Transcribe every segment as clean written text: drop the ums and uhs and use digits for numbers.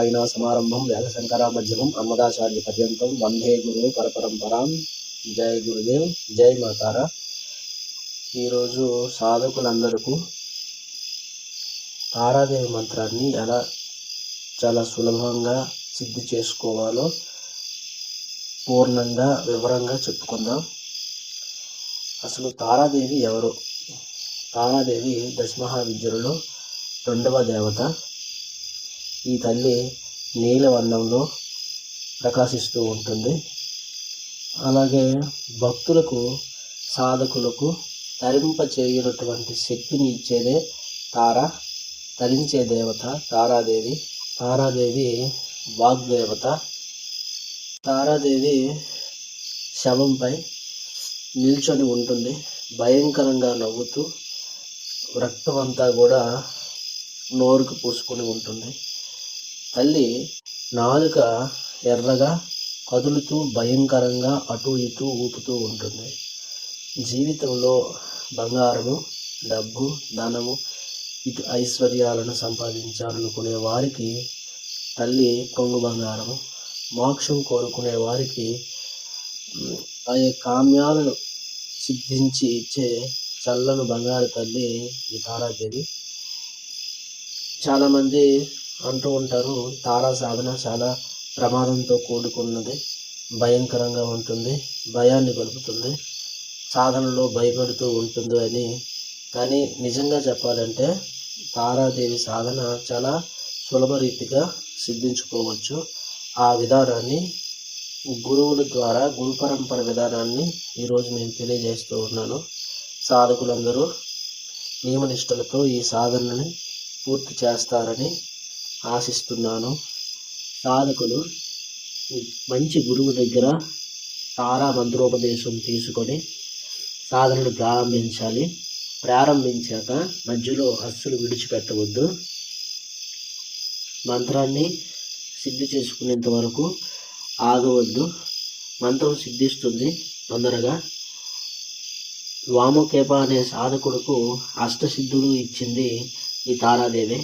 నారాయణ సమారంభం వ్యాసశంకరామధ్యమం అమ్మదాచార్య పర్యంతం వందే గురు పరపరంపరాం. జై గురుదేవ్, జై మాతారా. ఈరోజు సాధకులందరికీ తారాదేవి మంత్రాన్ని ఎలా చాలా సులభంగా సిద్ధి చేసుకోవాలో పూర్ణంగా వివరంగా చెప్పుకుందాం. అసలు తారాదేవి ఎవరు? తారాదేవి దశమహావిద్యలలో 2వ దేవత. ఈ తల్లి నీలవర్ణంలో ప్రకాశిస్తూ ఉంటుంది. అలాగే భక్తులకు సాధకులకు తరింపచేయనటువంటి శక్తిని ఇచ్చేదే తరించే దేవత తారాదేవి. తారాదేవి వాగ్దేవత. తారాదేవి శవంపై నిల్చొని ఉంటుంది. భయంకరంగా నవ్వుతూ రక్తమంతా కూడా నోరుకు పూసుకొని ఉంటుంది. తల్లి నాలుక ఎర్రగా కదులుతూ భయంకరంగా అటు ఇటు ఊపుతూ ఉంటుంది. జీవితంలో బంగారము, డబ్బు, ధనము, ఇటు ఐశ్వర్యాలను సంపాదించాలనుకునే వారికి తల్లి కొంగు బంగారము, మోక్షం కోరుకునే వారికి ఆ కామ్యాలను సిద్ధించి ఇచ్చే చల్లని బంగారు తల్లి ఈ తారాదేవి. చాలామంది అంటూ ఉంటారు, తారా సాధన చాలా ప్రమాదంతో కూడుకున్నది, భయంకరంగా ఉంటుంది, భయాన్ని గొలుపుతుంది, సాధనలో భయపడుతూ ఉంటుంది అని. కానీ నిజంగా చెప్పాలంటే తారాదేవి సాధన చాలా సులభ రీతిగా సిద్ధించుకోవచ్చు. ఆ విధానాన్ని గురువుల ద్వారా, గురు పరంపర విధానాన్ని ఈరోజు నేను తెలియజేస్తూ ఉన్నాను. సాధకులందరూ నియమనిష్టలతో ఈ సాధనని పూర్తి చేస్తారని ఆశిస్తున్నాను. సాధకులు మంచి గురువు దగ్గర తారా మంత్రోపదేశం తీసుకొని సాధనను ప్రారంభించాలి. ప్రారంభించాక మధ్యలో అస్సలు విడిచిపెట్టవద్దు. మంత్రాన్ని సిద్ధి చేసుకునేంత వరకు ఆగవద్దు. మంత్రం సిద్ధిస్తుంది తొందరగా. వామకేప అనే సాధకుడుకు అష్టసిద్ధులు ఇచ్చింది ఈ తారాదేవి.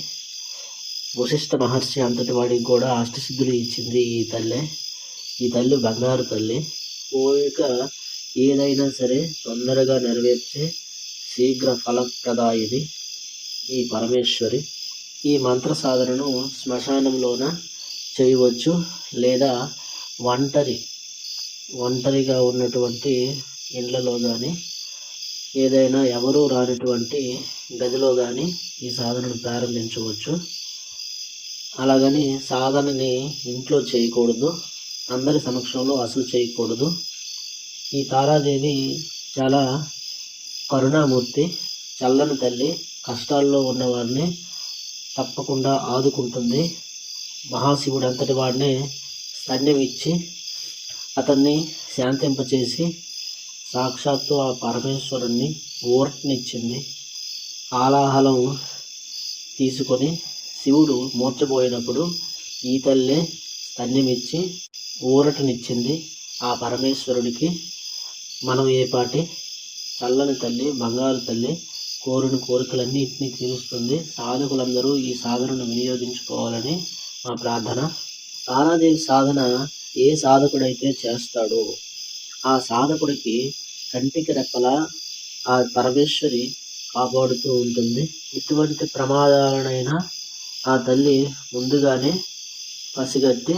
వశిష్ఠ మహర్షి అంతటి వాడికి కూడా అష్టసిద్ధులు ఇచ్చింది ఈ తల్లే. ఈ తల్లి బంగారు తల్లి. కోరిక ఏదైనా సరే తొందరగా నెరవేర్చే శీఘ్ర ఫలప్రదాయిని ఈ పరమేశ్వరి. ఈ మంత్ర సాధనను శ్మశానంలోన చేయవచ్చు, లేదా ఒంటరిగా ఉన్నటువంటి ఇళ్లలో కానీ, ఏదైనా ఎవరూ రానటువంటి గదిలో కానీ ఈ సాధనను ప్రారంభించవచ్చు. అలాగని సాధనని ఇంట్లో చేయకూడదు, అందరి సమక్షంలో అసలు చేయకూడదు. ఈ తారాదేవి చాలా కరుణామూర్తి, చల్లని తల్లి. కష్టాల్లో ఉన్నవారిని తప్పకుండా ఆదుకుంటుంది. మహాశివుడు అంతటి వాడినే స్తన్యం ఇచ్చి అతన్ని శాంతింపచేసి సాక్షాత్తు ఆ పరమేశ్వరుణ్ణి ఊరటనిచ్చింది. ఆలాహలం తీసుకొని శివుడు మూర్చబోయినప్పుడు ఈ తల్లే స్తన్యమిచ్చి ఊరటనిచ్చింది ఆ పరమేశ్వరుడికి. మనం ఏపాటి చల్లని తల్లి, బంగారు తల్లి, కోరిన కోరికలన్నింటినీ తీరుస్తుంది. సాధకులందరూ ఈ సాధనను వినియోగించుకోవాలని మా ప్రార్థన. తారాదేవి సాధన ఏ సాధకుడైతే చేస్తాడో ఆ సాధకుడికి కంటికి రెప్పలా ఆ పరమేశ్వరి కాపాడుతూ ఉంటుంది. ఎటువంటి ప్రమాదాలనైనా ఆ తల్లి ముందుగానే పసిగట్టి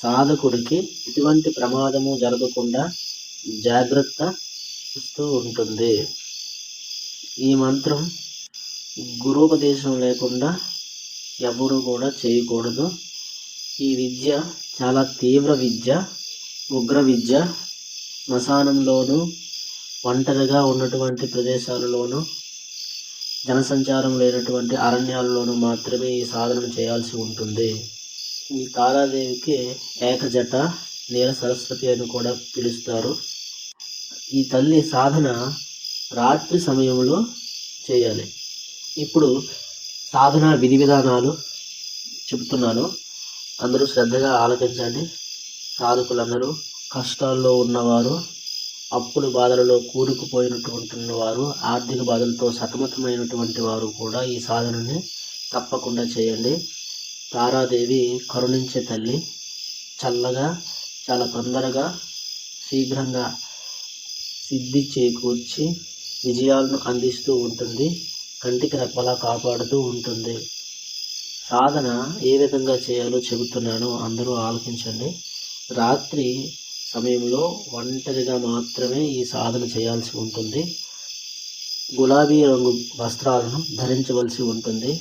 సాధకుడికి ఎటువంటి ప్రమాదము జరగకుండా జాగ్రత్త ఇస్తూ ఉంటుంది. ఈ మంత్రం గురూపదేశం లేకుండా ఎవరు కూడా చేయకూడదు. ఈ విద్య చాలా తీవ్ర విద్య, ఉగ్ర విద్య. శ్మశానంలోనూ, ఒంటరిగా ఉన్నటువంటి ప్రదేశాలలోనూ, జనసంచారం లేనటువంటి అరణ్యాలలోనూ మాత్రమే ఈ సాధన చేయాల్సి ఉంటుంది. ఈ తారాదేవికి ఏకజట, నీల సరస్వతి అని కూడా పిలుస్తారు. ఈ తల్లి సాధన రాత్రి సమయంలో చేయాలి. ఇప్పుడు సాధన విధి విధానాలు చెబుతున్నాను, అందరూ శ్రద్ధగా ఆలకించండి. సాధకులందరూ కష్టాల్లో ఉన్నవారు, అప్పుల బాధలలో కూరుకుపోయినటువంటి వారు, ఆర్థిక బాధలతో సతమతమైనటువంటి వారు కూడా ఈ సాధనని తప్పకుండా చేయండి. తారాదేవి కరుణించే తల్లి. చల్లగా చాలా తొందరగా శీఘ్రంగా సిద్ధి చేకూర్చి విజయాలను అందిస్తూ ఉంటుంది. కంటికి రెప్పలా కాపాడుతూ ఉంటుంది. సాధన ఏ విధంగా చేయాలో చెబుతున్నానో అందరూ ఆలకించండి. రాత్రి సమయంలో ఒంటరిగా మాత్రమే ఈ సాధన చేయాల్సి ఉంటుంది. గులాబీ రంగు వస్త్రాలను ధరించవలసి ఉంటుంది.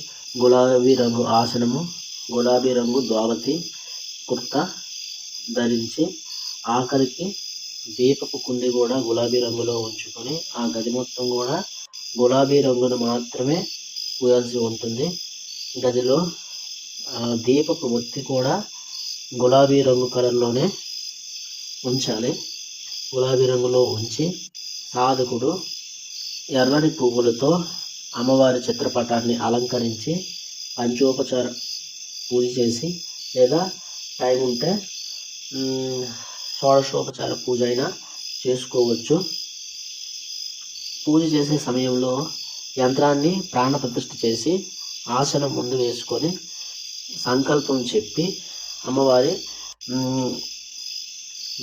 గులాబీ రంగు ఆసనము, గులాబీ రంగు ధోవతి కుర్తా ధరించి, ఆఖరికి దీపపు కుండి కూడా గులాబీ రంగులో ఉంచుకొని ఆ గది మొత్తం కూడా గులాబీ రంగును మాత్రమే పూయాల్సి ఉంటుంది. గదిలో దీపపు ఒత్తి కూడా గులాబీ రంగు కలర్లోనే ఉంచాలి. గులాబీ రంగులో ఉంచి సాధకుడు ఎర్రని పువ్వులతో అమ్మవారి చిత్రపటాన్ని అలంకరించి పంచోపచార పూజ చేసి, లేదా టైం ఉంటే షోడశోపచార పూజ అయినా చేసుకోవచ్చు. పూజ చేసే సమయంలో యంత్రాన్ని ప్రాణప్రతిష్ఠ చేసి ఆసనం ముందు వేసుకొని సంకల్పం చెప్పి అమ్మవారి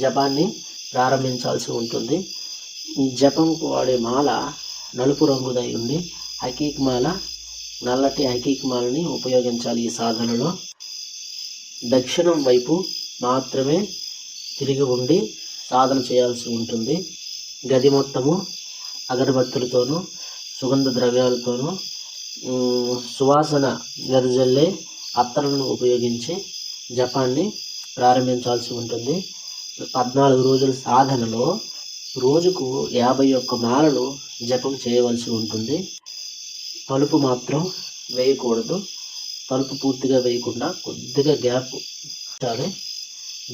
జపాన్ని ప్రారంభించాల్సి ఉంటుంది. జపంకు వాడే మాల నలుపు రంగుదై ఉండి హకీక్ మాల, నల్లటి హకీక్ మాలని ఉపయోగించాలి. ఈ సాధనలో దక్షిణం వైపు మాత్రమే తిరిగి ఉండి సాధన చేయాల్సి ఉంటుంది. గది మొత్తము అగరబత్తులతోనూ సుగంధ ద్రవ్యాలతోనూ సువాసన వెదజల్లే అత్తరులను ఉపయోగించి జపాన్ని ప్రారంభించాల్సి ఉంటుంది. 14 రోజుల సాధనలో రోజుకు 51 మాలలు జపం చేయవలసి ఉంటుంది. తలుపు మాత్రం వేయకూడదు. తలుపు పూర్తిగా వేయకుండా కొద్దిగా గ్యాప్ ఉంచాలి.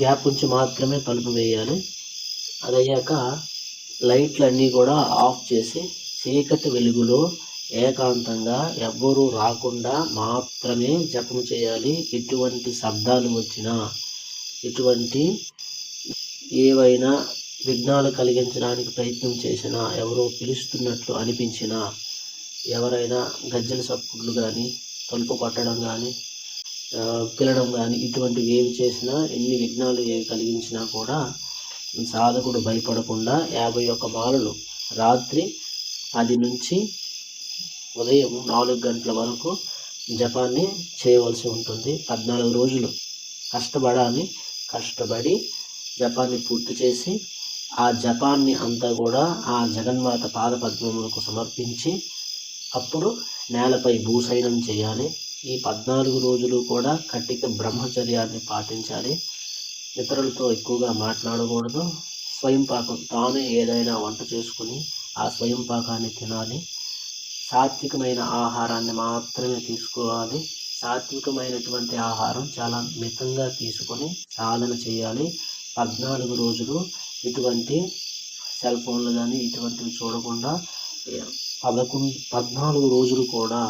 గ్యాప్ ఉంచి మాత్రమే తలుపు వేయాలి. అదయ్యాక లైట్లన్నీ కూడా ఆఫ్ చేసి చీకటి వెలుగులో ఏకాంతంగా ఎవ్వరూ రాకుండా మాత్రమే జపం చేయాలి. ఎటువంటి శబ్దాలు వచ్చినా, ఎటువంటి ఏవైనా విఘ్నాలు కలిగించడానికి ప్రయత్నం చేసినా, ఎవరో పిలుస్తున్నట్లు అనిపించినా, ఎవరైనా గజ్జల సప్పుళ్ళు కానీ, తలుపు కొట్టడం కానీ, పిలడం కానీ, ఇటువంటివి ఏవి చేసినా, ఎన్ని విఘ్నాలు ఏవి కలిగించినా కూడా సాధకుడు భయపడకుండా 51 మాలలు రాత్రి 10 నుంచి ఉదయం 4 గంటల వరకు జపాన్ని చేయవలసి ఉంటుంది. 14 రోజులు కష్టపడాలి. కష్టపడి జపాన్ని పూర్తి చేసి ఆ జపాన్ని అంతా కూడా ఆ జగన్మాత పాదపద్మములకు సమర్పించి అప్పుడు నేలపై భూశయనం చేయాలి. ఈ 14 రోజులు కూడా కటిక బ్రహ్మచర్యాన్ని పాటించాలి. ఇతరులతో ఎక్కువగా మాట్లాడకూడదు. స్వయం పాకం తానే ఏదైనా వంట చేసుకుని ఆ స్వయం పాకాన్ని తినాలి. సాత్వికమైన ఆహారాన్ని మాత్రమే తీసుకోవాలి. సాత్వికమైనటువంటి ఆహారం చాలా మితంగా తీసుకొని సాధన చేయాలి. 14 రోజులు ఇటువంటి సెల్ ఫోన్లు కానీ ఇటువంటివి చూడకుండా 14 రోజులు కూడా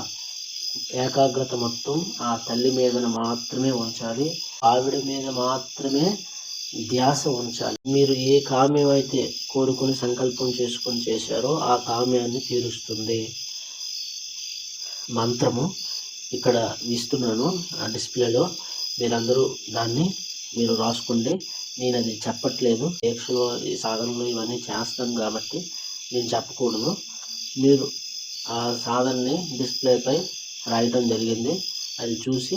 ఏకాగ్రత మొత్తం ఆ తల్లి మీద మాత్రమే ఉంచాలి. ఆవిడ మీద మాత్రమే ధ్యాస ఉంచాలి. మీరు ఏ కామ్యం అయితే కోరుకొని సంకల్పం చేసుకొని చేశారో ఆ కామ్యాన్ని తీరుస్తుంది. మంత్రము ఇక్కడ ఇస్తున్నాను ఆ డిస్ప్లేలో, మీరందరూ దాన్ని మీరు రాసుకోండి. నేను అది చెప్పట్లేదు. దీక్షలో ఈ సాధనలు ఇవన్నీ చేస్తాను కాబట్టి నేను చెప్పకూడదు. మీరు ఆ సాధనని డిస్ప్లేపై రాయటం జరిగింది. అది చూసి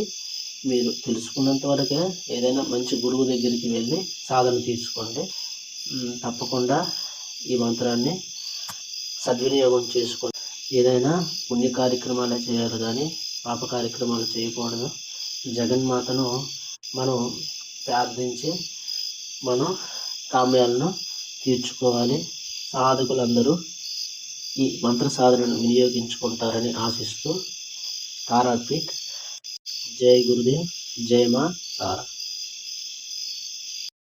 మీరు తెలుసుకున్నంత వరకే ఏదైనా మంచి గురువు దగ్గరికి వెళ్ళి సాధన తీసుకోండి. తప్పకుండా ఈ మంత్రాన్ని సద్వినియోగం చేసుకోండి. ఏదైనా పుణ్య కార్యక్రమాలే చేయాలి కానీ పాప కార్యక్రమాలు చేయకూడదు. జగన్మాతను మనం ప్రార్థించి మనం కామ్యాలను తీర్చుకోవాలి. సాధకులందరూ ఈ మంత్ర సాధనను వినియోగించుకుంటారని ఆశిస్తూ తారాపీఠ్. జై గురుదేవ్, జై మా తారా.